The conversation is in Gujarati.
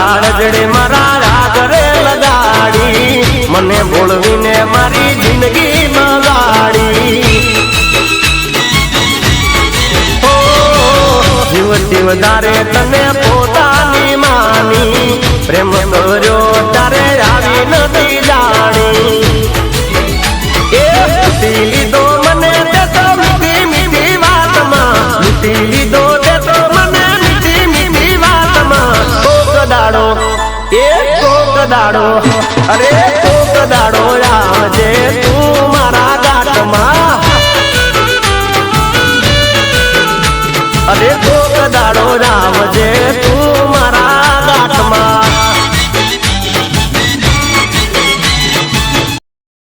લાડજડે મારા રાગરે લગાડી મને ભૂલવીને મારી જિંદગી બગાડી જીવતી વધારે તને પોતાની માની પ્રેમ કર્યો તારે આવી નથી જાણી એ લૂટી લીધો મને દેતો મીઠી મીઠી વાતમાં લૂટી લીધો દેતો મને મીઠી મીઠી વાતમાં કોક દાડો અરે કોક દાડો આવજે તું મારા ગાંઠમાં અરે કોક દાડો આવજે તું મારા ગાંઠમાં